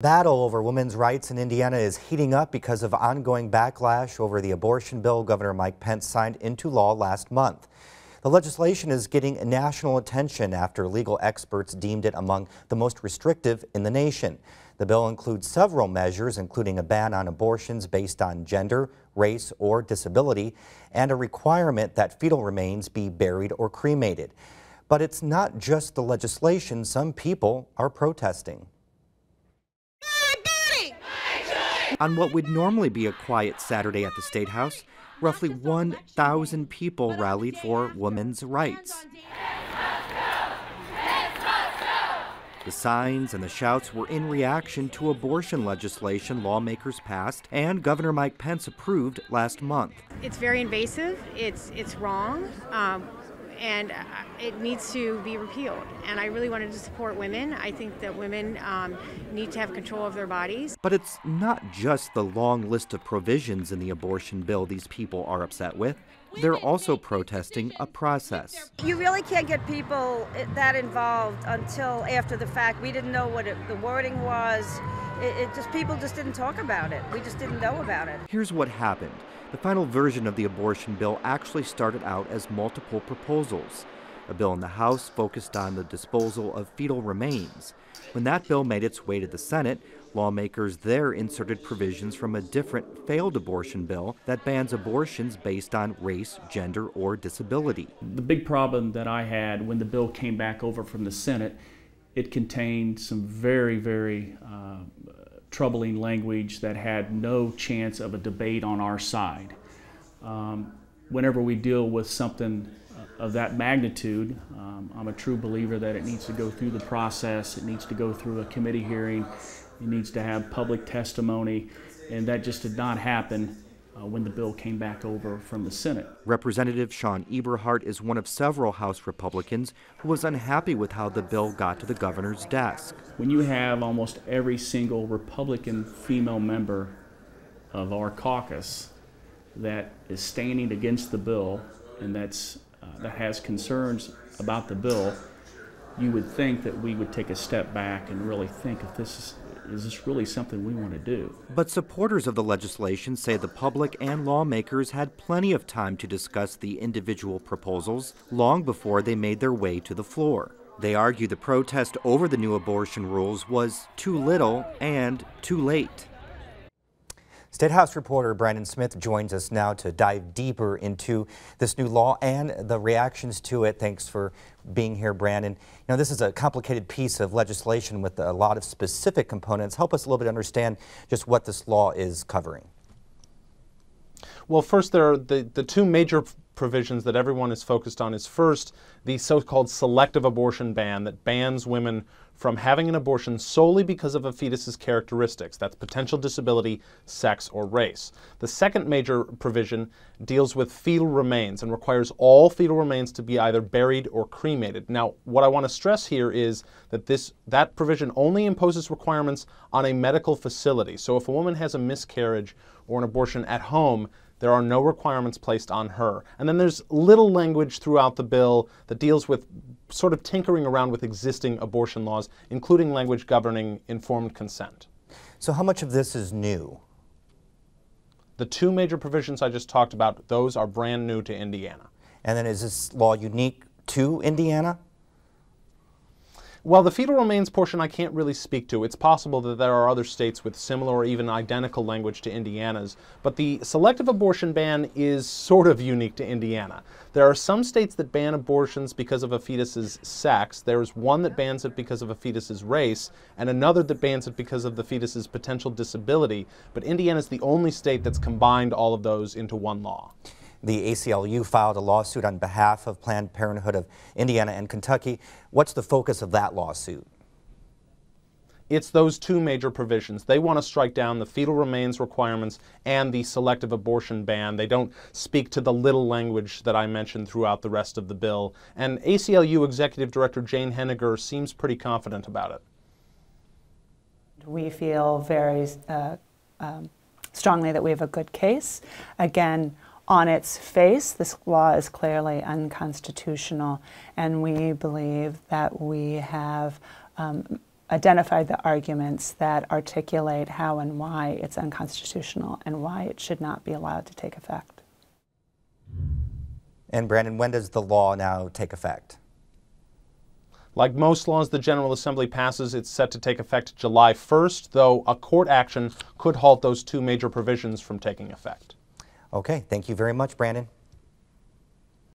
Battle over women's rights in Indiana is heating up because of ongoing backlash over the abortion bill Governor Mike Pence signed into law last month. The legislation is getting national attention after legal experts deemed it among the most restrictive in the nation. The bill includes several measures, including a ban on abortions based on gender, race, or disability, and a requirement that fetal remains be buried or cremated. But it's not just the legislation. Some people are protesting. On what would normally be a quiet Saturday at the State House, roughly 1,000 people rallied for women's rights. The signs and the shouts were in reaction to abortion legislation lawmakers passed and Governor Mike Pence approved last month. It's very invasive, it's wrong, and it needs to be repealed. And I really wanted to support women. I think that women need to have control of their bodies. But it's not just the long list of provisions in the abortion bill these people are upset with. They're also protesting a process. You really can't get people that involved until after the fact. We didn't know what the wording was. People just didn't talk about it. We just didn't know about it. Here's what happened. The final version of the abortion bill actually started out as multiple proposals. A bill in the House focused on the disposal of fetal remains. When that bill made its way to the Senate, lawmakers there inserted provisions from a different failed abortion bill that bans abortions based on race, gender, or disability. The big problem that I had when the bill came back over from the Senate, it contained some very troubling language that had no chance of a debate on our side. Whenever we deal with something of that magnitude, I'm a true believer that it needs to go through the process, it needs to go through a committee hearing, it needs to have public testimony, and that just did not happen when the bill came back over from the Senate. Representative Sean Eberhardt is one of several House Republicans who was unhappy with how the bill got to the governor's desk. When you have almost every single Republican female member of our caucus that is standing against the bill and that has concerns about the bill, you would think that we would take a step back and really think if is this really something we want to do? But supporters of the legislation say the public and lawmakers had plenty of time to discuss the individual proposals long before they made their way to the floor. They argue the protest over the new abortion rules was too little and too late. State House reporter Brandon Smith joins us now to dive deeper into this new law and the reactions to it. Thanks for being here, Brandon. You know, this is a complicated piece of legislation with a lot of specific components. Help us a little bit understand just what this law is covering. Well, first, there are the two major provisions that everyone is focused on. Is first the so-called selective abortion ban that bans women from having an abortion solely because of a fetus's characteristics. That's potential disability, sex, or race. The second major provision deals with fetal remains and requires all fetal remains to be either buried or cremated. Now, what I want to stress here is that that provision only imposes requirements on a medical facility. So if a woman has a miscarriage or an abortion at home, there are no requirements placed on her. And then there's little language throughout the bill that deals with sort of tinkering around with existing abortion laws, including language governing informed consent. So how much of this is new? The two major provisions I just talked about, those are brand new to Indiana. And then is this law unique to Indiana? Well, the fetal remains portion I can't really speak to. It's possible that there are other states with similar or even identical language to Indiana's, but the selective abortion ban is sort of unique to Indiana. There are some states that ban abortions because of a fetus's sex. There's one that bans it because of a fetus's race, and another that bans it because of the fetus's potential disability, but Indiana is the only state that's combined all of those into one law. The ACLU filed a lawsuit on behalf of Planned Parenthood of Indiana and Kentucky. What's the focus of that lawsuit? It's those two major provisions. They want to strike down the fetal remains requirements and the selective abortion ban. They don't speak to the little language that I mentioned throughout the rest of the bill. And ACLU Executive Director Jane Henniger seems pretty confident about it. We feel very strongly that we have a good case. Again, on its face, this law is clearly unconstitutional, and we believe that we have identified the arguments that articulate how and why it's unconstitutional and why it should not be allowed to take effect. And Brandon, when does the law now take effect? Like most laws the General Assembly passes, it's set to take effect July 1st, though a court action could halt those two major provisions from taking effect. Okay, thank you very much, Brandon.